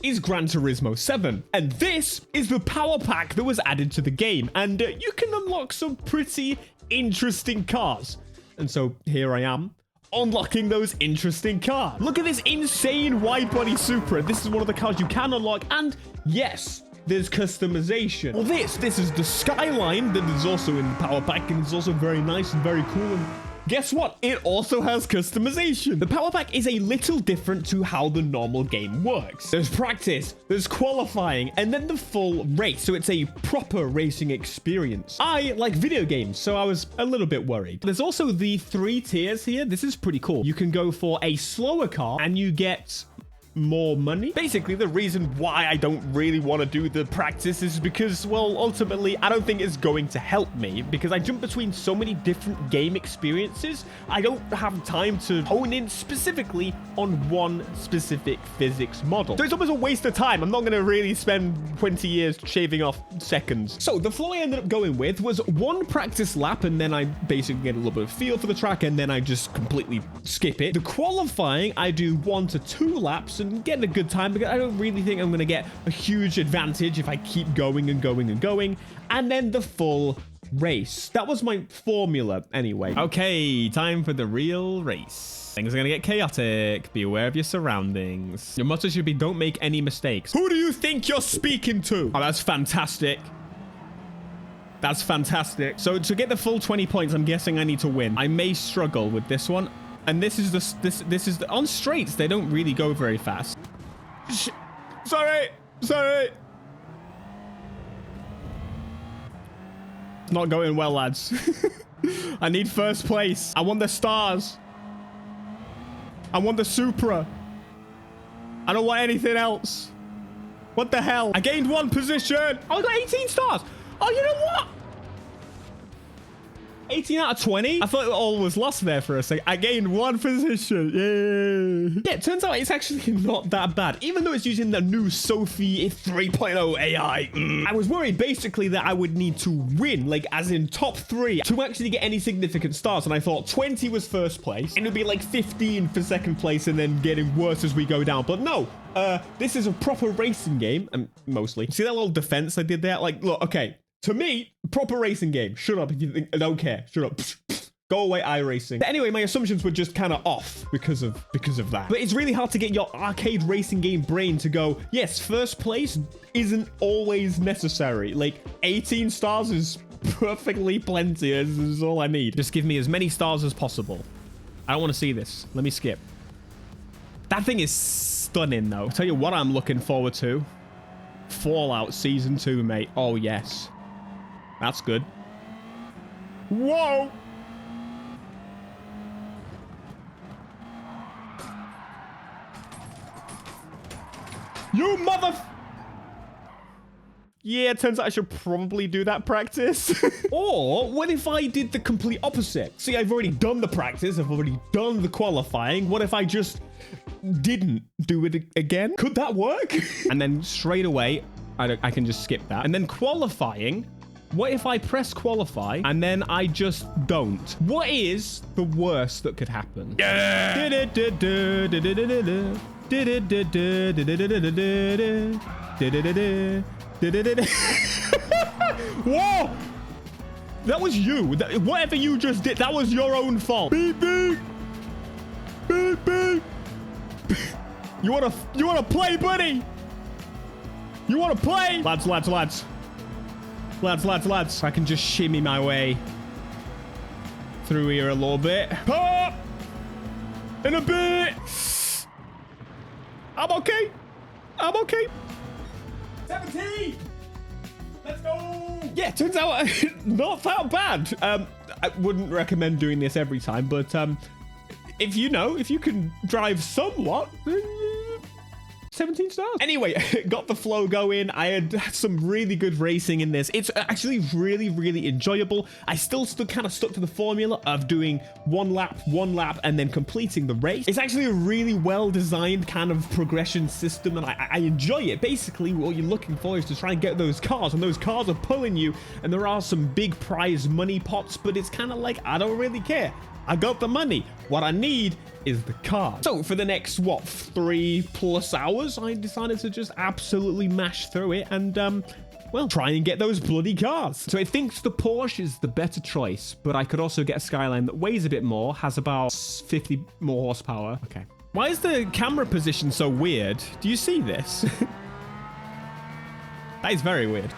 is Gran Turismo 7. And this is the power pack that was added to the game. And you can unlock some pretty interesting cars. And so here I am, unlocking those interesting cars. Look at this insane wide-body Supra. This is one of the cars you can unlock. And yes, there's customization. Well, this is the Skyline that is also in the power pack, and it's also very nice and very cool. And guess what? It also has customization. The power pack is a little different to how the normal game works. There's practice, there's qualifying, and then the full race. So it's a proper racing experience. I like video games, so I was a little bit worried. There's also the 3 tiers here. This is pretty cool. You can go for a slower car and you get more money. Basically, the reason why I don't really want to do the practice is because, well, ultimately, I don't think it's going to help me because I jump between so many different game experiences. I don't have time to hone in specifically on one specific physics model. So it's almost a waste of time. I'm not going to really spend 20 years shaving off seconds. So the flow I ended up going with was 1 practice lap, and then I basically get a little bit of feel for the track, and then I just completely skip it. The qualifying, I do 1 to 2 laps and getting a good time because I don't really think I'm going to get a huge advantage if I keep going and going and going. And then the full race. That was my formula anyway. Okay, time for the real race. Things are going to get chaotic. Be aware of your surroundings. Your motto should be don't make any mistakes. Who do you think you're speaking to? Oh, that's fantastic. That's fantastic. So to get the full 20 points, I'm guessing I need to win. I may struggle with this one. And this is the on straights, they don't really go very fast. Sorry. Not going well, lads. I need first place. I want the stars. I want the Supra. I don't want anything else. What the hell? I gained 1 position. Oh, I got 18 stars. Oh, you know what? 18 out of 20? I thought it all was lost there for a second. I gained 1 position. Yay. Yeah, it turns out it's actually not that bad. Even though it's using the new Sophie 3.0 AI. I was worried basically that I would need to win, like as in top 3, to actually get any significant stars. And I thought 20 was first place. And it would be like 15 for second place and then getting worse as we go down. But no, this is a proper racing game. Mostly. See that little defense I did there? Like, look, okay. To me, proper racing game. Shut up if you think I don't care. Shut up. Go away, iRacing. But anyway, my assumptions were just kind of off because of that. But it's really hard to get your arcade racing game brain to go, yes, first place isn't always necessary. Like 18 stars is perfectly plenty. This is all I need. Just give me as many stars as possible. I don't want to see this. Let me skip. That thing is stunning, though. I'll tell you what I'm looking forward to. Fallout Season 2, mate. Oh, yes. That's good. Whoa! You mother... Yeah, it turns out I should probably do that practice. Or what if I did the complete opposite? See, I've already done the practice. I've already done the qualifying. What if I just didn't do it again? Could that work? And then straight away, I can just skip that. And then qualifying... What if I press qualify and then I just don't? What is the worst that could happen? Yeah! Whoa! That was you. Whatever you just did, that was your own fault. Beep, beep. Beep, beep. You wanna play, buddy? You wanna play? Lads. I can just shimmy my way through here a little bit. Pop! In a bit. I'm okay. 17. Let's go. Yeah, turns out not that bad. I wouldn't recommend doing this every time, but if you can drive somewhat, 17 stars. Anyway, got the flow going. I had some really good racing in this. It's actually really, really enjoyable. I still kind of stuck to the formula of doing one lap, and then completing the race. It's actually a really well-designed kind of progression system, and I enjoy it. Basically, what you're looking for is to try and get those cars, and those cars are pulling you, and there are some big prize money pots, but it's kind of like, I don't really care. I got the money. What I need is the car. So for the next, what, 3+ hours, I decided to just absolutely mash through it and, well, try and get those bloody cars. So it thinks the Porsche is the better choice, but I could also get a Skyline that weighs a bit more, has about 50 more horsepower. Okay. Why is the camera position so weird? Do you see this? That is very weird.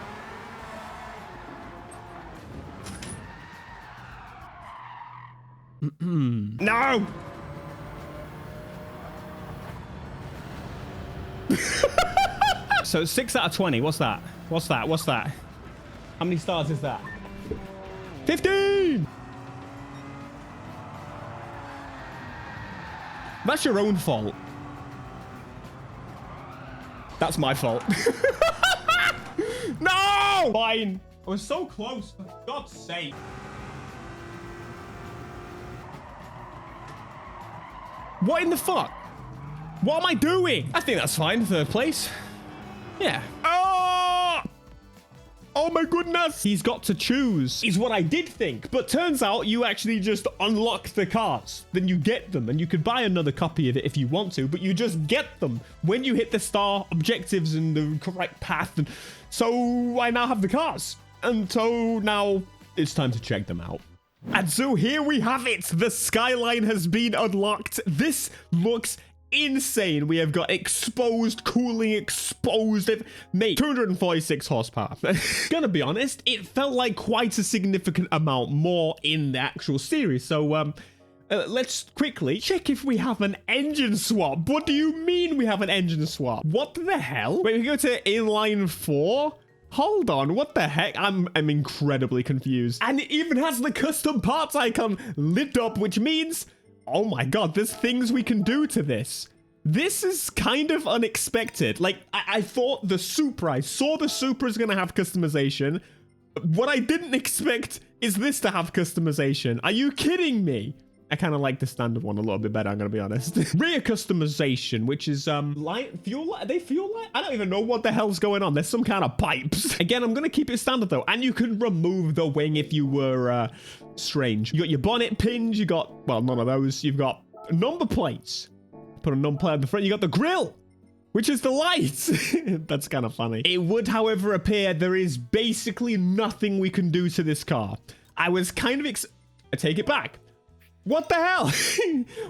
No! So 6 out of 20. What's that? What's that? What's that? How many stars is that? 15! That's your own fault. That's my fault. No! Fine. I was so close, for God's sake. What in the fuck? What am I doing? I think that's fine. 3rd place. Yeah. Oh! Oh my goodness. He's got to choose, is what I did think. But turns out you actually just unlock the cars. Then you get them. And you could buy another copy of it if you want to. But you just get them when you hit the star objectives and the correct path. And so I now have the cars. And so now it's time to check them out. And so here we have it. The Skyline has been unlocked. This looks insane. We have got exposed cooling, exposed. Mate, 246 horsepower. Gonna be honest, it felt like quite a significant amount more in the actual series. So, let's quickly check if we have an engine swap. What do you mean we have an engine swap? What the hell? Wait, we go to inline 4? Hold on, what the heck? I'm incredibly confused. And it even has the custom parts icon lit up, which means, oh my God, there's things we can do to this. This is kind of unexpected. Like, I thought the Supra, I saw the Supra is gonna have customization. What I didn't expect is this to have customization. Are you kidding me? I kind of like the standard one a little bit better, I'm gonna be honest. Rear customization, which is light fuel light. Are they fuel light? I don't even know what the hell's going on. There's some kind of pipes. Again, I'm gonna keep it standard though, and you can remove the wing if you were strange. You got your bonnet pins. You got, well, none of those. You've got number plates. Put a number plate on the front. You got the grill, which is the lights. That's kind of funny. It would, however, appear there is basically nothing we can do to this car. I was kind of I take it back. What the hell?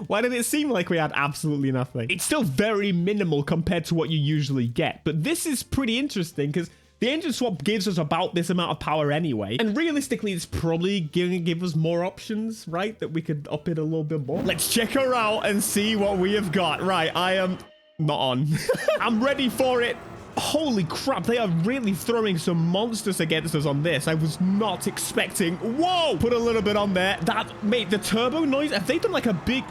Why did it seem like we had absolutely nothing? It's still very minimal compared to what you usually get. But this is pretty interesting because the engine swap gives us about this amount of power anyway. And realistically, it's probably going to give us more options, right? That we could up it a little bit more. Let's check her out and see what we have got. Right, I am not on. I'm ready for it. Holy crap, they are really throwing some monsters against us on this. I was not expecting. Whoa! Put a little bit on there. That, mate, the turbo noise, have they done like a big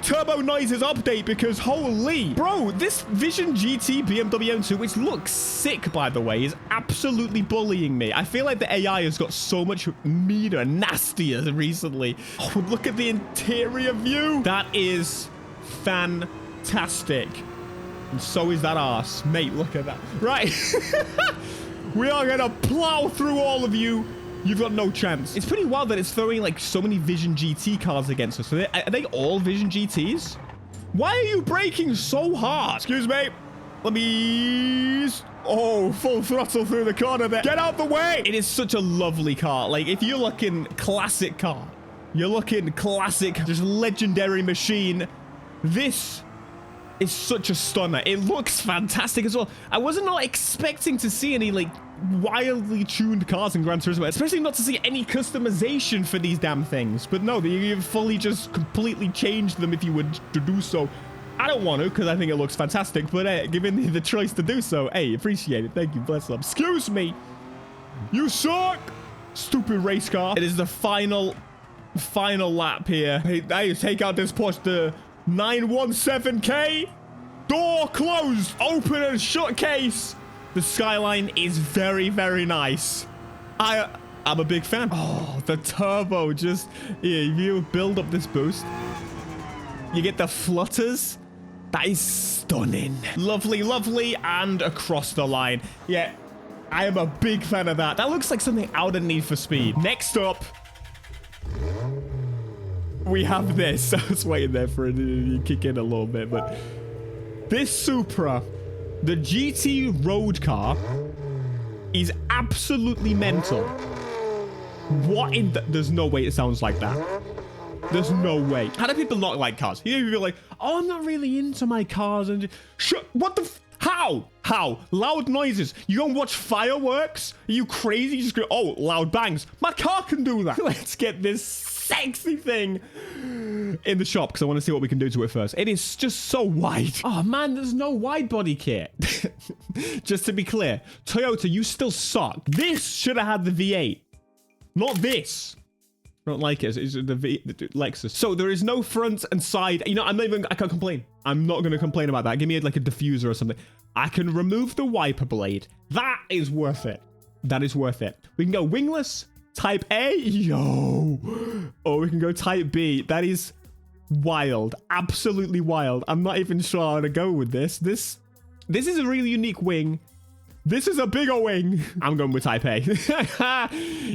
turbo noises update? Because holy, bro, this Vision GT BMW M2, which looks sick, by the way, is absolutely bullying me. I feel like the AI has got so much meaner, nastier recently. Oh, look at the interior view. That is fantastic. And so is that arse. Mate, look at that. Right. We are going to plow through all of you. You've got no chance. It's pretty wild that it's throwing like so many Vision GT cars against us. Are they all Vision GTs? Why are you braking so hard? Excuse me. Let me... Oh, full throttle through the corner there. Get out the way. It is such a lovely car. Like, if you're looking classic car, you're looking classic, just legendary machine. This is such a stunner. It looks fantastic as well. I wasn't not expecting to see any like wildly tuned cars in Gran Turismo, especially not to see any customization for these damn things. But no, you've fully just completely changed them if you would to do so. I don't want to because I think it looks fantastic, but given the choice to do so, hey, appreciate it. Thank you. Bless up. Excuse me. You suck. Stupid race car. It is the final lap here. Hey, take out this Porsche. The 917K. Door closed. Open and shut case. The Skyline is very, very nice. I'm a big fan. Oh, the turbo. Just, yeah, if you build up this boost, you get the flutters. That is stunning. Lovely, lovely, and across the line. Yeah, I am a big fan of that. That looks like something out of Need for Speed. Next up, we have this. I was waiting there for it to kick in a little bit, but this Supra, the GT road car, is absolutely mental. What in the... There's no way it sounds like that. There's no way. How do people not like cars? You feel like, oh, I'm not really into my cars. And what the... How? How? Loud noises. You go and watch fireworks? Are you crazy? You just go, oh, loud bangs. My car can do that. Let's get this sexy thing in the shop because I want to see what we can do to it first. It is just so wide. Oh, man, there's no wide body kit. Just to be clear, Toyota, you still suck. This should have had the V8. Not this. I don't like it. It's the Lexus. So there is no front and side. You know, I can't complain. I'm not going to complain about that. Give me like a diffuser or something. I can remove the wiper blade. That is worth it. That is worth it. We can go wingless, type A. Yo. Oh, we can go type B. That is wild. Absolutely wild. I'm not even sure how to go with this. This is a really unique wing. This is a bigger wing. I'm going with type A.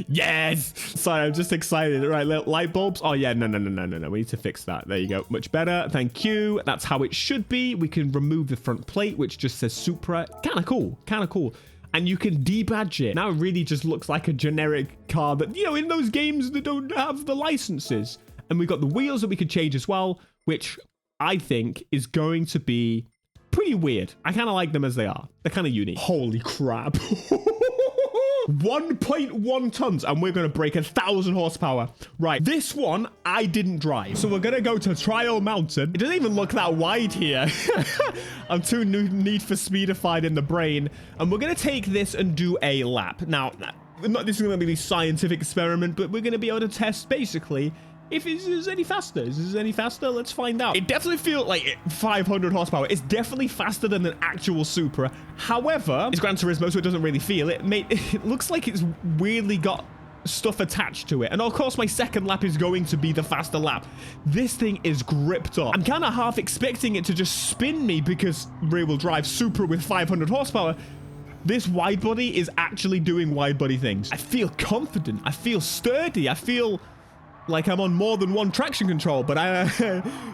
Yes. Sorry, I'm just excited. Right, light bulbs. Oh, yeah. No. We need to fix that. There you go. Much better. Thank you. That's how it should be. We can remove the front plate, which just says Supra. Kind of cool. Kind of cool. And you can debadge it. Now it really just looks like a generic car that, you know, in those games that don't have the licenses. And we've got the wheels that we could change as well, which I think is going to be pretty weird. I kind of like them as they are. They're kind of unique. Holy crap. 1.1 tons, and we're going to break 1,000 horsepower. Right, this one I didn't drive. So we're going to go to Trial Mountain. It doesn't even look that wide here. I'm too Need for Speedified in the brain. And we're going to take this and do a lap. Now, this is going to be a scientific experiment, but we're going to be able to test basically if it is any faster. Is this any faster? Let's find out. It definitely feels like 500 horsepower. It's definitely faster than an actual Supra. However, it's Gran Turismo, so it doesn't really feel it. It looks like it's weirdly got stuff attached to it. And of course, my second lap is going to be the faster lap. This thing is gripped up. I'm kind of half expecting it to just spin me because rear-wheel drive Supra with 500 horsepower. This wide body is actually doing wide body things. I feel confident. I feel sturdy. I feel like I'm on more than one traction control, but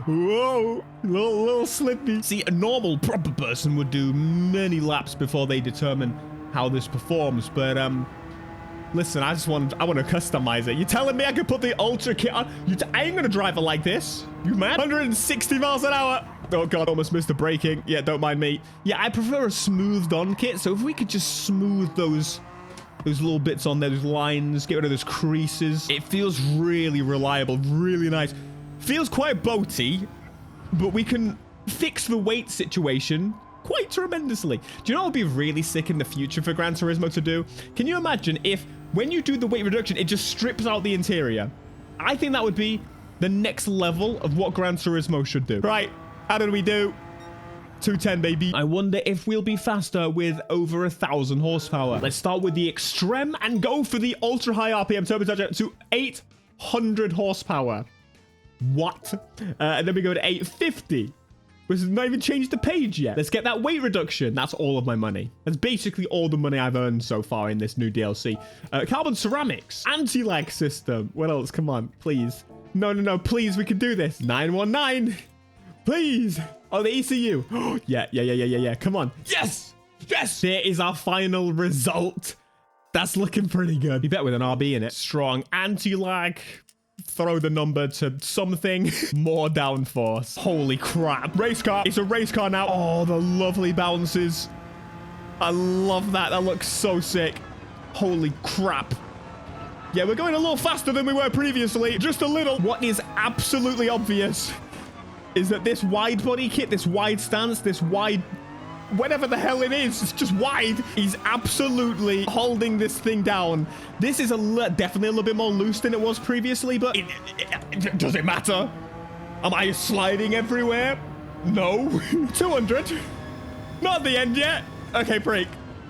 whoa, little slippy. See, a normal proper person would do many laps before they determine how this performs, but listen, I want to customize it. You telling me I could put the ultra kit on? I ain't gonna drive it like this. You mad? 160 miles an hour. Oh god, almost missed the braking. Yeah, don't mind me. Yeah, I prefer a smoothed on kit, so if we could just smooth those little bits on there, those lines, get rid of those creases. It feels really reliable, really nice. Feels quite boaty, but we can fix the weight situation quite tremendously. Do you know what would be really sick in the future for Gran Turismo to do? Can you imagine if, when you do the weight reduction, it just strips out the interior? I think that would be the next level of what Gran Turismo should do. Right, how did we do? 210, baby. I wonder if we'll be faster with over 1,000 horsepower. Let's start with the Extreme and go for the ultra high RPM turbocharger to 800 horsepower. What? And then we go to 850. Which has not even changed the page yet. Let's get that weight reduction. That's all of my money. That's basically all the money I've earned so far in this new DLC. Carbon ceramics. Anti-lag system. What else? Come on, please. No, please, we can do this. 919. Please. Oh, the ECU. Yeah. Come on. Yes. There is our final result. That's looking pretty good. You bet with an RB in it. Strong anti-lag. Throw the number to something. More downforce. Holy crap. Race car. It's a race car now. Oh, the lovely bounces. I love that. That looks so sick. Holy crap. Yeah, we're going a little faster than we were previously. Just a little. What is absolutely obvious is that this wide body kit, this wide stance, this wide, whatever the hell it is, it's just wide. He's absolutely holding this thing down. This is definitely a little bit more loose than it was previously, but does it matter? Am I sliding everywhere? No. 200. Not at the end yet. Okay, brake.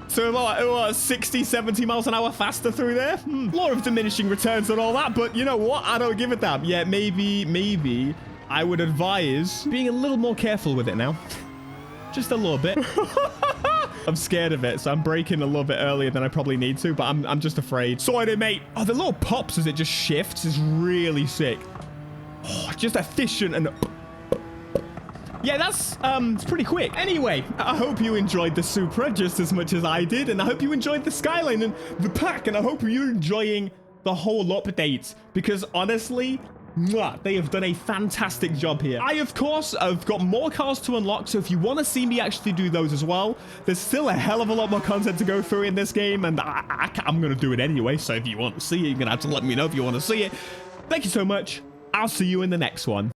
So what, 60, 70 miles an hour faster through there? Law of diminishing returns and all that, but you know what? I don't give a damn. Yeah, maybe I would advise being a little more careful with it now. Just a little bit. I'm scared of it, so I'm braking a little bit earlier than I probably need to, but I'm just afraid. Sorry, mate. Oh, the little pops as it just shifts is really sick. Oh, just efficient and... Yeah, that's it's pretty quick. Anyway, I hope you enjoyed the Supra just as much as I did, and I hope you enjoyed the Skyline and the pack, and I hope you're enjoying the whole update, because honestly, they have done a fantastic job here. I, of course, have got more cars to unlock, so if you want to see me actually do those as well, there's still a hell of a lot more content to go through in this game, and I'm going to do it anyway, so if you want to see it, you're going to have to let me know if you want to see it. Thank you so much. I'll see you in the next one.